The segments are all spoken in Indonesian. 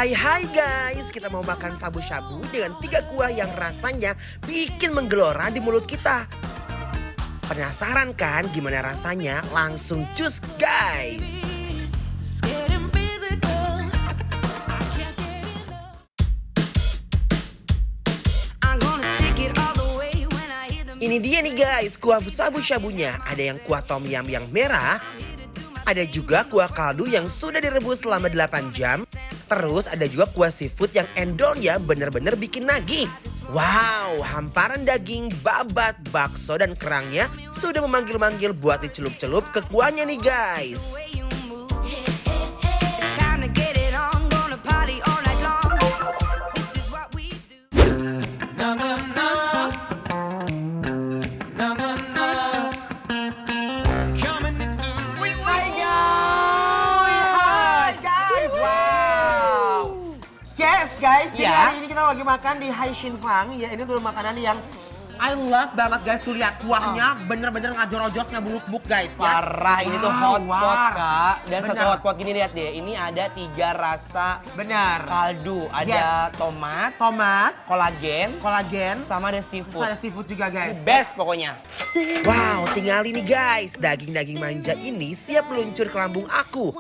Hai guys, kita mau makan shabu-shabu dengan 3 kuah yang rasanya bikin menggelora di mulut kita. Penasaran kan gimana rasanya? Langsung cus guys. Ini dia nih guys, kuah shabu-shabunya. Ada yang kuah tom yum yang merah, ada juga kuah kaldu yang sudah direbus selama 8 jam. Terus ada juga kuah seafood yang endolnya bener-bener bikin nagih. Wow, hamparan daging, babat, bakso dan kerangnya sudah memanggil-manggil buat dicelup-celup ke kuahnya nih guys. Guys, ya. hari ini kita lagi makan di Hai Shin Fang. Ya, ini tuh makanan yang I love banget guys. Tuh lihat kuahnya bener-bener ngajor-ojos ngebuluk-buk guys. Parah, ini tuh hotpot kak. Dan Bener. satu hotpot gini lihat deh, ini ada 3 rasa Benar. kaldu. Ada tomat, kolagen, sama ada seafood. Ada seafood juga guys. Best pokoknya. Wow, tinggal ini guys. Daging-daging manja ini siap meluncur ke lambung aku.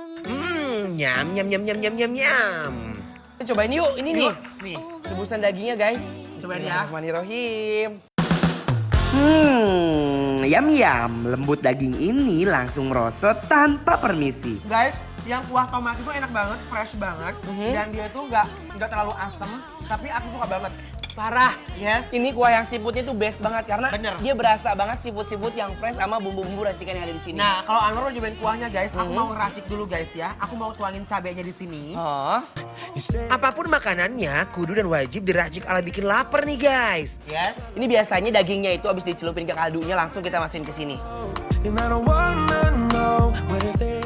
Nyam nyam nyam nyam nyam nyam nyam. Kita cobain yuk, ini nih. Nih. Rebusan dagingnya guys. Cobain ya. Bismillahirrahmanirrahim. Yam-yam, lembut daging ini langsung merosot tanpa permisi. Guys, yang kuah tomat itu enak banget, fresh banget. Dan dia tuh nggak terlalu asem, tapi aku suka banget. Parah. Yes. Ini kuah yang seafoodnya tuh best banget karena Bener. dia berasa banget seafood yang fresh sama bumbu-bumbu racikan yang ada di sini. Nah, kalau Anwar mau nyobain kuahnya guys, aku mau ngeracik dulu guys ya. Aku mau tuangin cabenya di sini. Oh. Apapun makanannya, kudu dan wajib diracik ala bikin lapar nih guys. Yes. Ini biasanya dagingnya itu habis dicelupin ke kaldunya langsung kita masukin ke sini.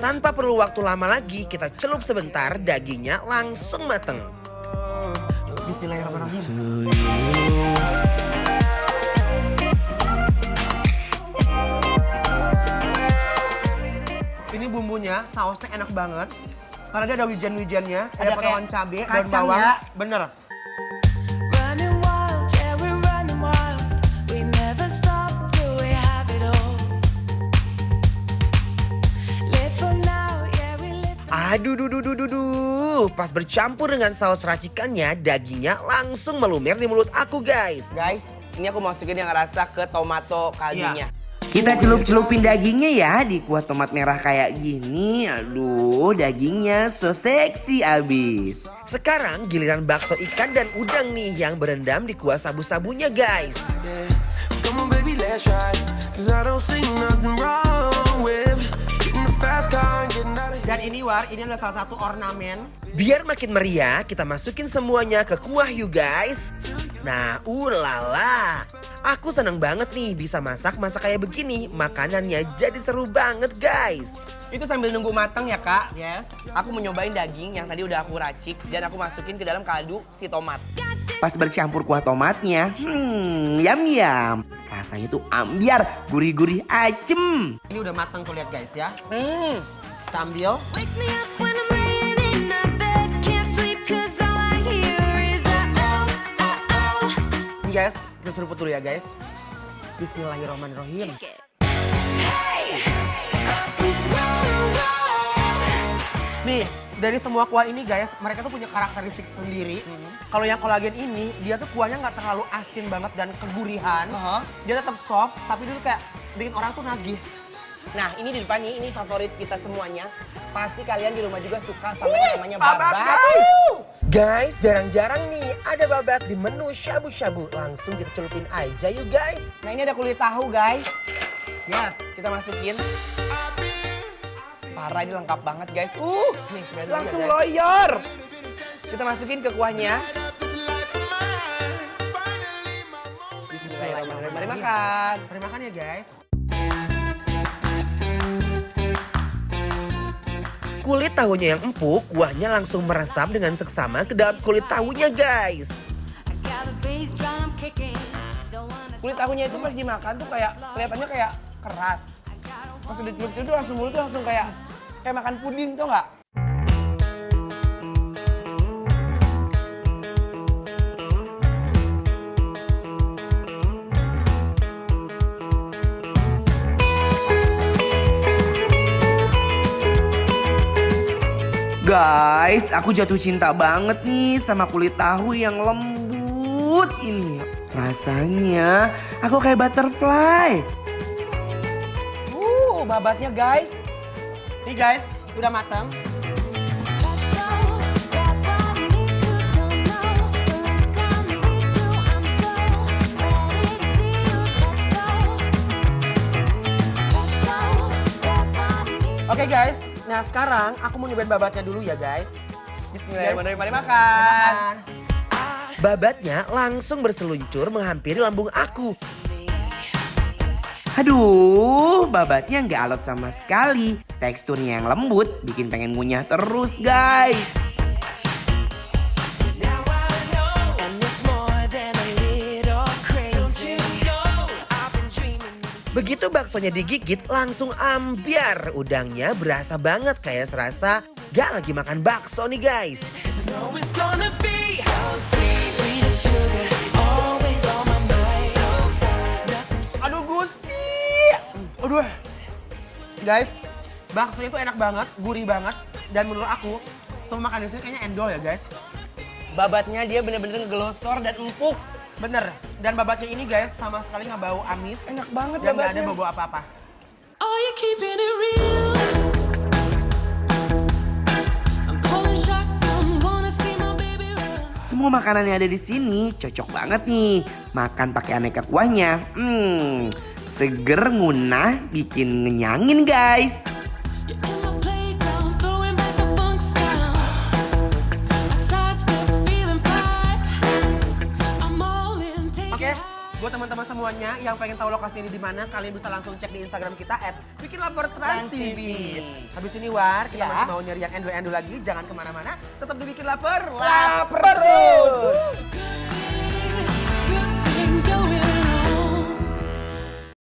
Tanpa perlu waktu lama lagi, kita celup sebentar, dagingnya langsung mateng. Bismillahirrahmanirrahim. Ini bumbunya, sausnya enak banget. Karena dia ada wijen-wijennya, ada potongan kayak cabai, daun kacang bawang. ya. Bener. Aduh, pas bercampur dengan saus racikannya, dagingnya langsung melumer di mulut aku guys. Guys, ini aku masukin yang rasa ke tomato kaldunya. Kita celup-celupin dagingnya ya di kuah tomat merah kayak gini. Aduh, dagingnya so seksi abis. Sekarang giliran bakso ikan dan udang nih yang berendam di kuah sabu-sabunya guys. Dan ini ini adalah salah satu ornamen. Biar makin meriah, kita masukin semuanya ke kuah you guys. Nah, ulala. Aku seneng banget nih bisa masak kayak begini. Makanannya jadi seru banget guys. Itu sambil nunggu matang ya kak. Yes. Aku mau nyobain daging yang tadi udah aku racik dan aku masukin ke dalam kaldu si tomat. Pas bercampur kuah tomatnya, yam-yam. Rasanya tuh ambiar, gurih-gurih acem. Ini udah matang tuh lihat guys ya. Hmm. Kita ambil. Ini guys, kita seruput dulu ya guys. Bismillahirrahmanirrahim. Nih, dari semua kuah ini guys, mereka tuh punya karakteristik sendiri. Kalau yang kolagen ini, dia tuh kuahnya nggak terlalu asin banget dan kegurihan. Dia tetap soft, tapi dia tuh kayak bikin orang tuh nagih. Nah ini di depan nih, ini favorit kita semuanya. Pasti kalian di rumah juga suka sama yang namanya babat. Guys, jarang-jarang nih ada babat di menu shabu-shabu. Langsung kita celupin aja yuk guys. Nah ini ada kulit tahu guys. Yes. Kita masukin. Parah, ini lengkap banget guys. Nih, Langsung guys. loyor. Kita masukin ke kuahnya. Bismillahirrahmanirrahim. Mari makan. Mari makan ya guys. Kulit tahunya yang empuk, kuahnya langsung meresap dengan seksama ke dalam kulit tahunya guys. Kulit tahunya itu pas dimakan tuh kayak kelihatannya kayak keras. Pas udah celup-celup langsung mulut tuh langsung kayak makan puding tuh nggak? Guys, aku jatuh cinta banget nih sama kulit tahu yang lembut ini. Rasanya aku kayak butterfly. Babatnya guys. Nih guys, udah matang. Oke guys, nah sekarang aku mau nyobain babatnya dulu ya guys. Bismillahirrahmanirrahim, mari makan. Babatnya langsung berseluncur menghampiri lambung aku. Aduh, babatnya nggak alot sama sekali. Teksturnya yang lembut bikin pengen ngunyah terus guys. Begitu baksonya digigit langsung ambiar. Udangnya berasa banget kayak serasa gak lagi makan bakso nih guys. Aduh Gusti. Aduh. Guys, baksonya itu enak banget, gurih banget. Dan menurut aku, semua makanan di sini kayaknya endol ya guys. Babatnya dia bener-bener ngegelosor dan empuk. Bener, dan babatnya ini guys sama sekali nggak bau amis. Enak banget dan nggak ada babatnya. bau apa-apa. Are you keeping it real? I'm calling shotgun, wanna see my baby run. Semua makanan yang ada di sini cocok banget nih. Makan pakai aneka kuahnya. Seger, ngunah, bikin ngenyangin guys. You're in my playground, throwing back the funk sound. I sidestep, feeling fine. I'm all in, take Oke, it high. buat teman-teman semuanya yang pengen tahu lokasi ini di mana, kalian bisa langsung cek di Instagram kita @bikinlapertransTV. Habis ini War, kita Ya. masih mau nyari yang endol-endol lagi, jangan kemana-mana, tetap dibikin lapar, Laper terus. Good